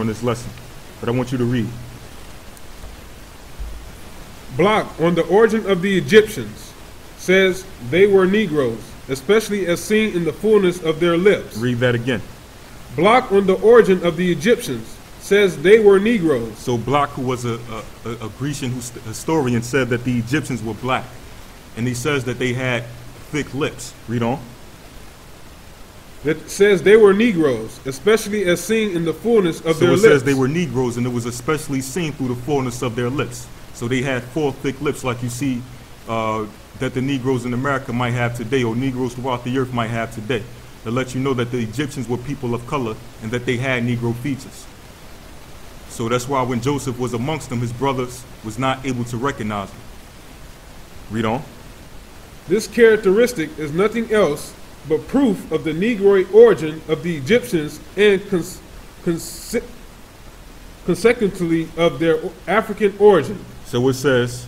during this lesson, but I want you to read. Block on the origin of the Egyptians says they were Negroes, especially as seen in the fullness of their lips. Read that again. Block on the origin of the Egyptians says they were Negroes. So Block, who was a Grecian historian, said that the Egyptians were black. And he says that they had thick lips. Read on. That says they were Negroes, especially as seen in the fullness of their lips. So it says they were Negroes, and it was especially seen through the fullness of their lips. So they had full, thick lips like you see that the Negroes in America might have today, or Negroes throughout the earth might have today. To let you know that the Egyptians were people of color and that they had Negro features. So that's why when Joseph was amongst them, his brothers was not able to recognize him. Read on. This characteristic is nothing else but proof of the Negroid origin of the Egyptians and consequently of their African origin. So it says,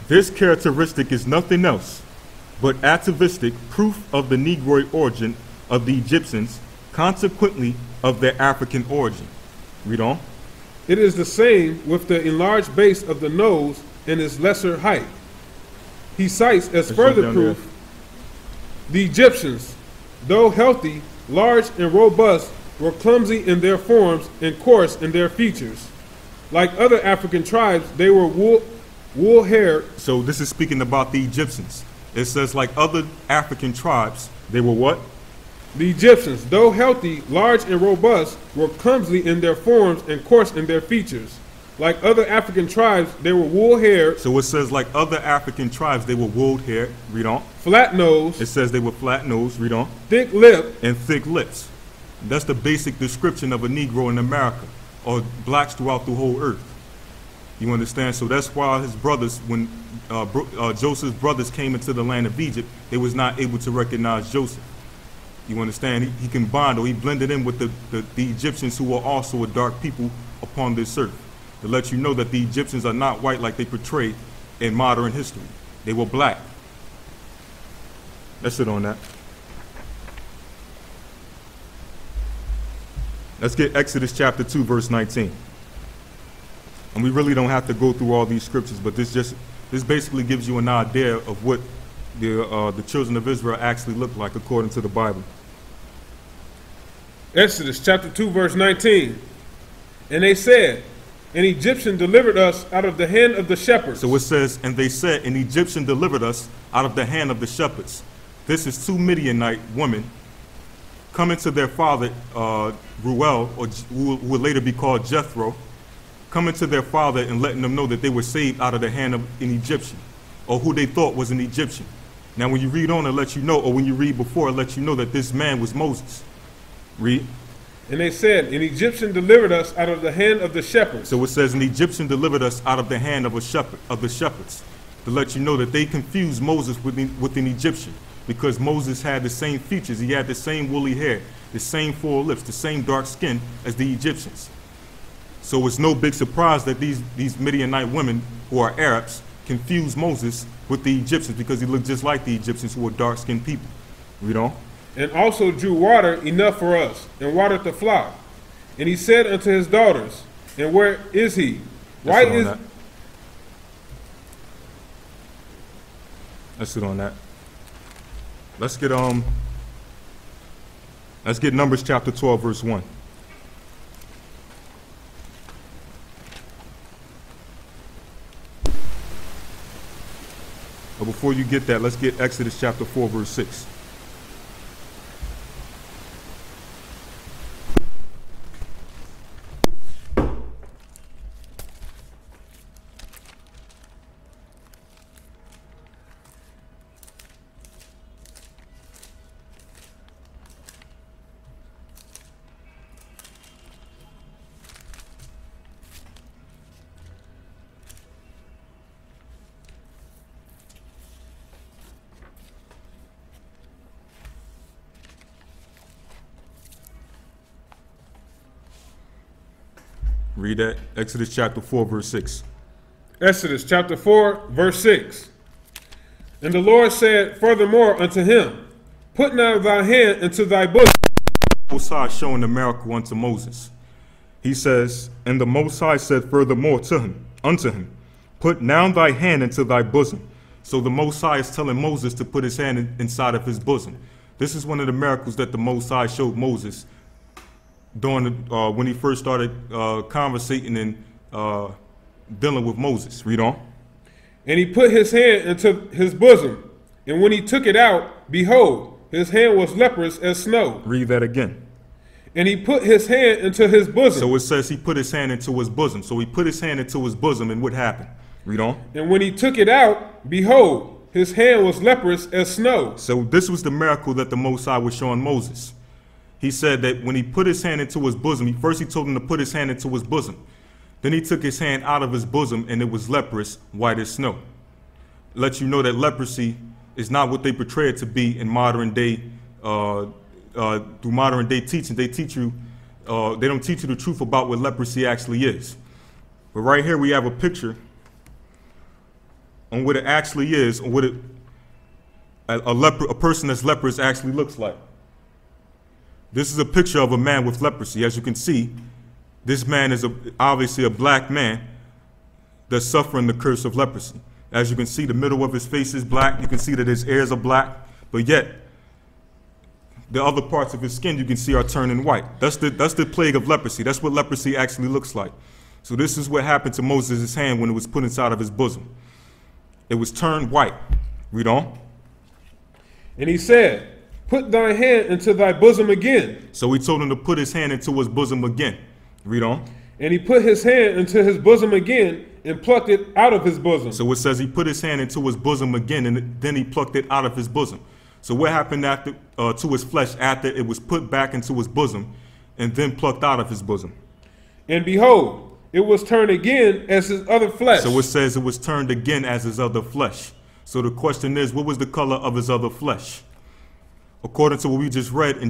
this characteristic is nothing else but atavistic proof of the Negroid origin of the Egyptians, consequently of their African origin. Read on. It is the same with the enlarged base of the nose and its lesser height. He cites as further proof the Egyptians, though healthy, large, and robust, were clumsy in their forms and coarse in their features. Like other African tribes, they were wool-haired. So this is speaking about the Egyptians. It says like other African tribes, they were what? The Egyptians, though healthy, large, and robust, were clumsy in their forms and coarse in their features. Like other African tribes, they were wool-haired. So it says like other African tribes, they were wool-haired. Read on. Flat-nosed. It says they were flat-nosed. Read on. Thick-lipped. And thick lips. That's the basic description of a Negro in America, or blacks throughout the whole earth. You understand? So that's why his brothers, when Joseph's brothers came into the land of Egypt, they was not able to recognize Joseph. You understand? He combined, or he blended in with the Egyptians, who were also a dark people upon this earth. To let you know that the Egyptians are not white like they portray in modern history. They were black. That's it on that. Let's get Exodus chapter 2, verse 19. And we really don't have to go through all these scriptures, but this basically gives you an idea of what the children of Israel actually look like according to the Bible. Exodus chapter 2, verse 19. And they said, an Egyptian delivered us out of the hand of the shepherds. So it says, and they said, an Egyptian delivered us out of the hand of the shepherds. This is two Midianite women coming to their father, Ruel, or who would later be called Jethro, coming to their father and letting them know that they were saved out of the hand of an Egyptian, or who they thought was an Egyptian. Now when you read on, it lets you know, or when you read before, it lets you know that this man was Moses. Read. And they said, an Egyptian delivered us out of the hand of the shepherds. So it says, an Egyptian delivered us out of the hand of the shepherds, to let you know that they confused Moses with an Egyptian, because Moses had the same features. He had the same woolly hair, the same full lips, the same dark skin as the Egyptians. So it's no big surprise that these Midianite women, who are Arabs, confused Moses with the Egyptians, because he looked just like the Egyptians, who were dark-skinned people. Read on. And also drew water enough for us, and watered the flock. And he said unto his daughters, and where is he? Why is... Let's sit on that. Let's get Numbers chapter 12, verse 1. But before you get that, let's get Exodus chapter 4, verse 6. Read that. Exodus chapter 4, verse 6. Exodus chapter 4, verse 6. And the Lord said furthermore unto him, put now thy hand into thy bosom. Most High showing the miracle unto Moses. He says, and the Most High said furthermore to him, unto him, put now thy hand into thy bosom. So the Most High is telling Moses to put his hand inside of his bosom. This is one of the miracles that the Most High showed Moses during when he first started conversating and dealing with Moses. Read on. And he put his hand into his bosom, and when he took it out, behold, his hand was leprous as snow. Read that again. And he put his hand into his bosom. So it says he put his hand into his bosom. So he put his hand into his bosom, and what happened? Read on. And when he took it out, behold, his hand was leprous as snow. So this was the miracle that the Most High was showing Moses. He said that when he put his hand into his bosom, first he told him to put his hand into his bosom. Then he took his hand out of his bosom, and it was leprous, white as snow. Let you know that leprosy is not what they portray it to be in modern day, through modern day teaching. They teach you, they don't teach you the truth about what leprosy actually is. But right here we have a picture on what it actually is, on what a person that's leprous actually looks like. This is a picture of a man with leprosy. As you can see, this man is obviously a black man that's suffering the curse of leprosy. As you can see, the middle of his face is black. You can see that his ears are black, but yet the other parts of his skin you can see are turning white. That's the plague of leprosy. That's what leprosy actually looks like. So this is what happened to Moses' hand when it was put inside of his bosom. It was turned white. Read on. And he said, put thy hand into thy bosom again. So he told him to put his hand into his bosom again. Read on. And he put his hand into his bosom again and plucked it out of his bosom. So it says he put his hand into his bosom again, and then he plucked it out of his bosom. So what happened after to his flesh after it was put back into his bosom and then plucked out of his bosom? And behold, it was turned again as his other flesh. So it says it was turned again as his other flesh. So the question is, what was the color of his other flesh? According to what we just read in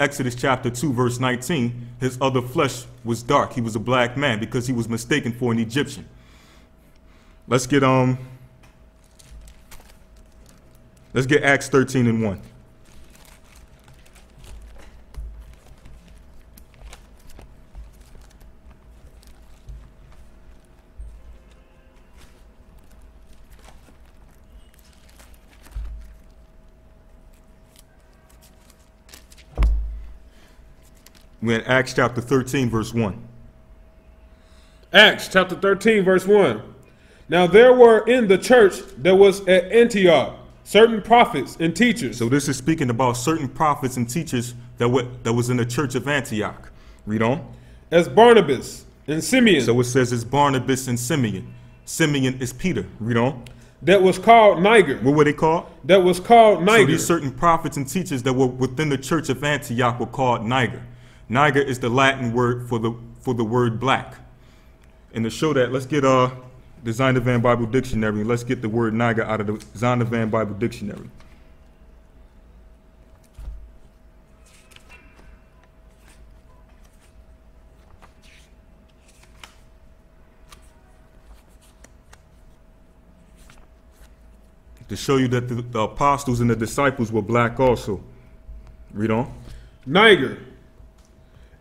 Exodus chapter 2, verse 19, his other flesh was dark. He was a black man because he was mistaken for an Egyptian. Let's get Acts 13 and 1. We're in Acts chapter 13, verse 1. Acts chapter 13, verse 1. Now there were in the church that was at Antioch certain prophets and teachers. So this is speaking about certain prophets and teachers that was in the church of Antioch. Read on. As Barnabas and Simeon. So it says it's Barnabas and Simeon. Simeon is Peter. Read on. That was called Niger. What were they called? That was called Niger. So these certain prophets and teachers that were within the church of Antioch were called Niger. Niger is the Latin word for the word black. And to show that, let's get the Zondervan Bible Dictionary. Let's get the word Niger out of the Zondervan Bible Dictionary. To show you that the apostles and the disciples were black also. Read on. Niger,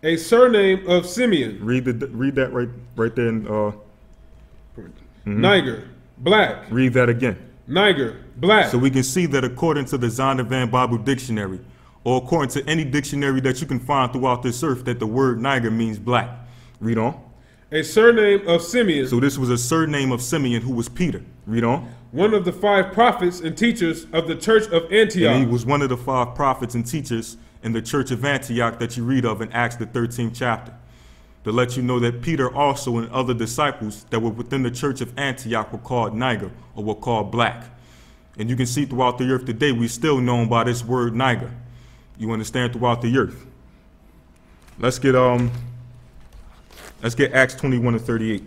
a surname of Simeon. Read that right there. Niger, black. Read that again. Niger, black. So we can see that according to the Zondervan Bible Dictionary, or according to any dictionary that you can find throughout this earth, that the word Niger means black. Read on. A surname of Simeon. So this was a surname of Simeon, who was Peter. Read on. One of the 5 prophets and teachers of the church of Antioch. And he was one of the 5 prophets and teachers in the church of Antioch that you read of in Acts the 13th chapter. To let you know that Peter also and other disciples that were within the church of Antioch were called Niger, or were called black. And you can see throughout the earth today, we're still known by this word Niger. You understand, throughout the earth. Let's get Acts 21 and 38.